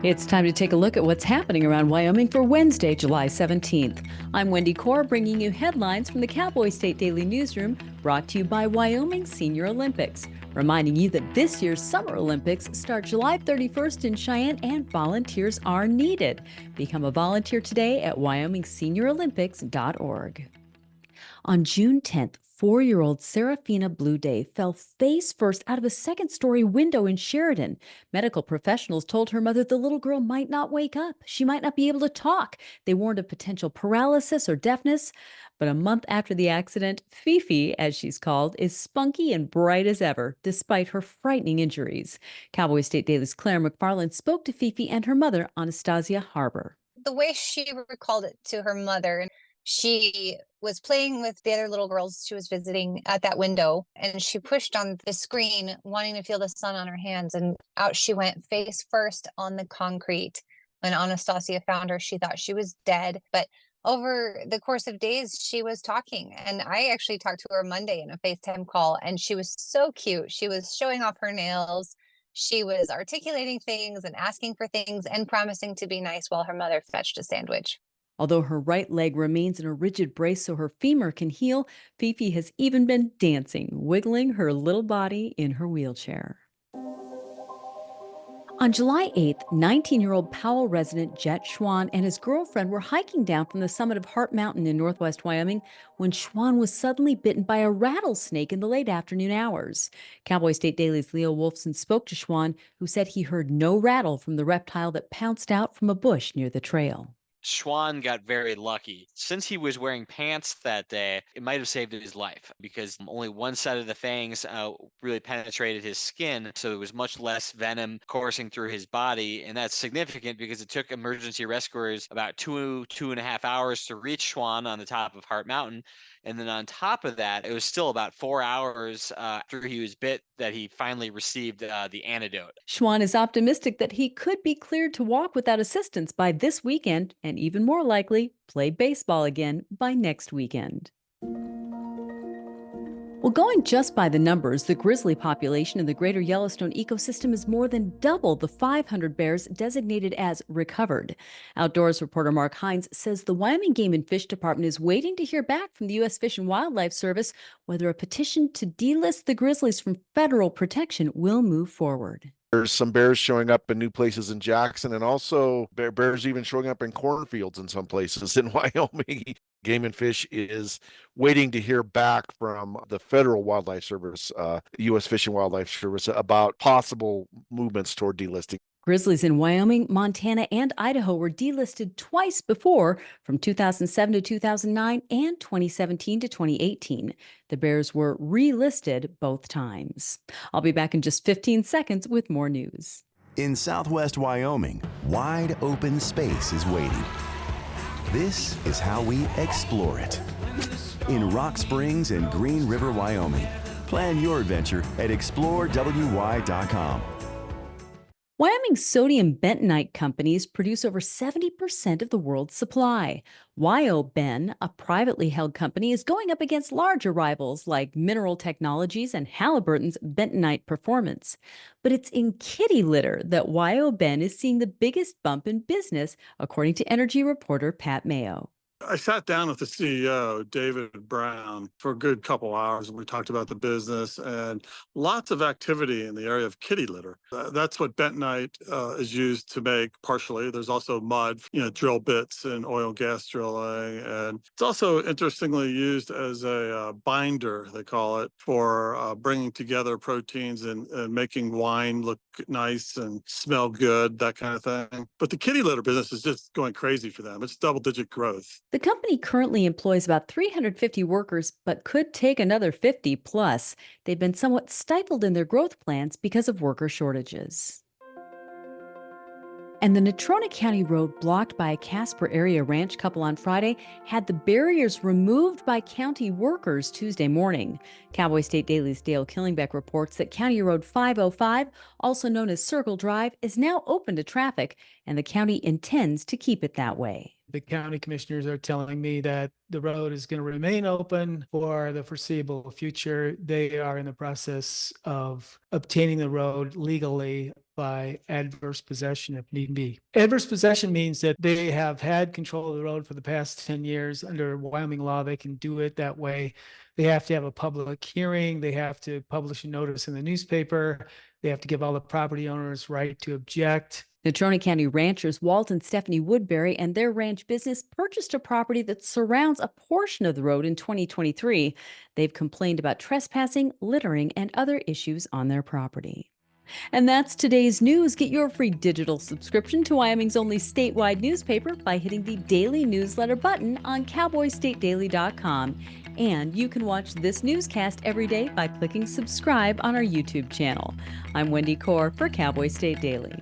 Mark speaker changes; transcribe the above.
Speaker 1: It's time to take a look at what's happening around Wyoming for Wednesday, July 17th. I'm Wendy Corr, bringing you headlines from the Cowboy State Daily newsroom, brought to you by Wyoming Senior Olympics. Reminding you that this year's Summer Olympics start July 31st in Cheyenne and volunteers are needed. Become a volunteer today at wyomingseniorolympics.org. On June 10th, 4-year-old Saraphina Blueday fell face first out of a second-story window in Sheridan. Medical professionals told her mother the little girl might not wake up. She might not be able to talk. They warned of potential paralysis or deafness. But a month after the accident, Fifi, as she's called, is spunky and bright as ever, despite her frightening injuries. Cowboy State Daily's Claire McFarland spoke to Fifi and her mother, Anastasia Harbor.
Speaker 2: The way she recalled it to her mother, she was playing with the other little girls she was visiting at that window, and she pushed on the screen wanting to feel the sun on her hands, and out she went face first on the concrete. When Anastasia found her, she thought she was dead, but over the course of days she was talking, and I actually talked to her Monday in a FaceTime call, and she was so cute. She was showing off her nails. She was articulating things and asking for things and promising to be nice while her mother fetched a sandwich.
Speaker 1: Although her right leg remains in a rigid brace so her femur can heal, Fifi has even been dancing, wiggling her little body in her wheelchair. On July 8th, 19-year-old Powell resident Jet Schwan and his girlfriend were hiking down from the summit of Hart Mountain in northwest Wyoming when Schwan was suddenly bitten by a rattlesnake in the late afternoon hours. Cowboy State Daily's Leo Wolfson spoke to Schwan, who said he heard no rattle from the reptile that pounced out from a bush near the trail.
Speaker 3: Schwan got very lucky. Since he was wearing pants that day, it might have saved his life because only one side of the fangs really penetrated his skin, so there was much less venom coursing through his body. And that's significant because it took emergency rescuers about 2.5 hours to reach Schwan on the top of Hart Mountain. And then on top of that, it was still about 4 hours after he was bit that he finally received the antidote.
Speaker 1: Schwan is optimistic that he could be cleared to walk without assistance by this weekend, and even more likely, play baseball again by next weekend. Well, going just by the numbers, the grizzly population in the greater Yellowstone ecosystem is more than double the 500 bears designated as recovered. Outdoors reporter Mark Hines says the Wyoming Game and Fish Department is waiting to hear back from the U.S. Fish and Wildlife Service whether a petition to delist the grizzlies from federal protection will move forward.
Speaker 4: There's some bears showing up in new places in Jackson, and also bears even showing up in cornfields in some places in Wyoming. Game and Fish is waiting to hear back from the Federal Wildlife Service, U.S. Fish and Wildlife Service, about possible movements toward delisting.
Speaker 1: Grizzlies in Wyoming, Montana, and Idaho were delisted twice before, from 2007 to 2009 and 2017 to 2018. The bears were relisted both times. I'll be back in just 15 seconds with more news.
Speaker 5: In southwest Wyoming, wide open space is waiting. This is how we explore it. In Rock Springs and Green River, Wyoming. Plan your adventure at explorewy.com.
Speaker 1: Wyoming's sodium bentonite companies produce over 70% of the world's supply. WyoBen, a privately held company, is going up against larger rivals like Mineral Technologies and Halliburton's Bentonite Performance. But it's in kitty litter that WyoBen is seeing the biggest bump in business, according to energy reporter Pat Mayo.
Speaker 6: I sat down with the CEO, David Brown, for a good couple hours, and we talked about the business and lots of activity in the area of kitty litter. That's what bentonite is used to make partially. There's also mud, drill bits in oil and gas drilling. And it's also interestingly used as a binder, they call it, for bringing together proteins and making wine look nice and smell good, that kind of thing. But the kitty litter business is just going crazy for them. It's double-digit growth.
Speaker 1: The company currently employs about 350 workers, but could take another 50 plus. They've been somewhat stifled in their growth plans because of worker shortages. And the Natrona County road blocked by a Casper area ranch couple on Friday had the barriers removed by county workers Tuesday morning. Cowboy State Daily's Dale Killingbeck reports that County Road 505, also known as Circle Drive, is now open to traffic, and the county intends to keep it that way.
Speaker 7: The county commissioners are telling me that the road is going to remain open for the foreseeable future. They are in the process of obtaining the road legally by adverse possession if need be. Adverse possession means that they have had control of the road for the past 10 years. Under Wyoming law, they can do it that way. They have to have a public hearing. They have to publish a notice in the newspaper. They have to give all the property owners right to object.
Speaker 1: Natrona County ranchers Walt and Stephanie Woodbury and their ranch business purchased a property that surrounds a portion of the road in 2023. They've complained about trespassing, littering, and other issues on their property. And that's today's news. Get your free digital subscription to Wyoming's only statewide newspaper by hitting the daily newsletter button on cowboystatedaily.com. And you can watch this newscast every day by clicking subscribe on our YouTube channel. I'm Wendy Corr for Cowboy State Daily.